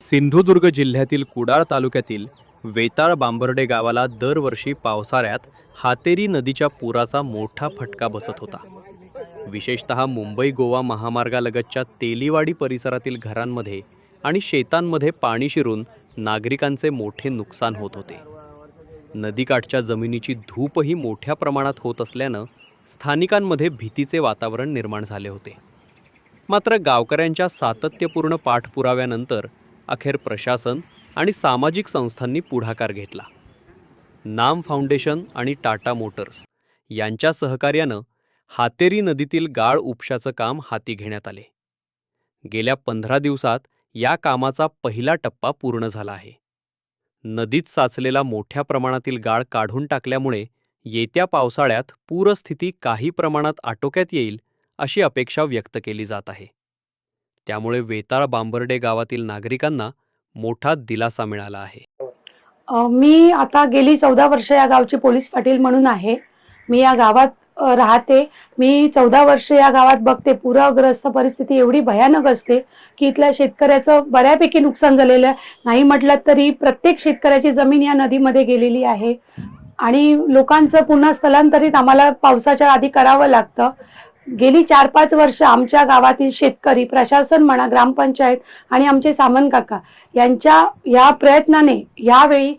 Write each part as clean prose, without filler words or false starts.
सिंधुदुर्ग जिल्ह्यातील कुडाळ तालुक्यातील वेताळ बांबर्डे गावाला दरवर्षी पावसाळ्यात हातेरी नदीच्या पुराचा मोठा फटका बसत होता। विशेषतः मुंबई गोवा महामार्गालगतच्या तेलीवाडी परिसरातील घरांमध्ये आणि शेतांमध्ये पाणी शिरून नागरिकांचे मोठे नुकसान होत होते। नदीकाठच्या जमिनीची धूपही मोठ्या प्रमाणात होत असल्यानं स्थानिकांमध्ये भीतीचे वातावरण निर्माण झाले होते। मात्र गावकऱ्यांच्या सातत्यपूर्ण पाठपुराव्यानंतर अखेर प्रशासन आणि सामाजिक संस्थांनी पुढाकार घेतला। नाम फाउंडेशन आणि टाटा मोटर्स यांच्या सहकार्यानं हातेरी नदीतील गाळ उपशाचं काम हाती घेण्यात आले। गेल्या 15 दिवसात या कामाचा पहिला टप्पा पूर्ण झाला आहे। नदीत साचलेला मोठ्या प्रमाणातील गाळ काढून टाकल्यामुळे येत्या पावसाळ्यात पूरस्थिती काही प्रमाणात आटोक्यात येईल अशी अपेक्षा व्यक्त केली जात आहे। त्यामुळे वेताळ बांबर्डे गावातील नागरिकांना मोठा दिलासा मिळाला आहे। मी आता गेली 14 वर्ष या गावची पोलीस पाटील म्हणून आहे। मी या गावात राहते। मी 14 वर्ष या गावात बघते पूरग्रस्त परिस्थिती एवढी भयानक असते की इथल्या शेतकऱ्याचं बऱ्यापैकी नुकसान झालेलं आहे। नाही म्हटलं तरी प्रत्येक शेतकऱ्याची जमीन या नदीमध्ये गेलेली आहे आणि लोकांचं पुन्हा स्थलांतरित आम्हाला पावसाच्या आधी करावं लागतं। गेली 4-5 वर्ष आमच्या गावातील शेतकरी, प्रशासन म्हणा, ग्रामपंचायत आणि आमचे सामंत काका यांच्या या प्रयत्नाने यावेळी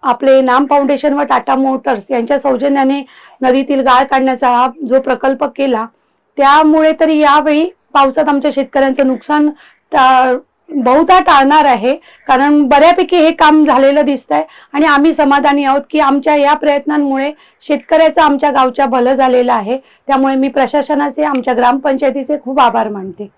आपले नाम फाउंडेशन व टाटा मोटर्स यांच्या सौजन्याने नदीतील गाळ काढण्याचा हा जो प्रकल्प केला, त्यामुळे तरी यावेळी पावसात आमच्या शेतकऱ्यांचं नुकसान बहुधा टाळणार आहे। कारण बऱ्यापैकी हे काम झालेलं दिसतंय आणि आम्ही समाधानी आहोत की आमच्या या प्रयत्नांमुळे शेतकऱ्याचं आमच्या गावच्या भलं झालेलं आहे। त्यामुळे मी प्रशासनाचे, आमच्या ग्रामपंचायतीचे खूप आभार मानते।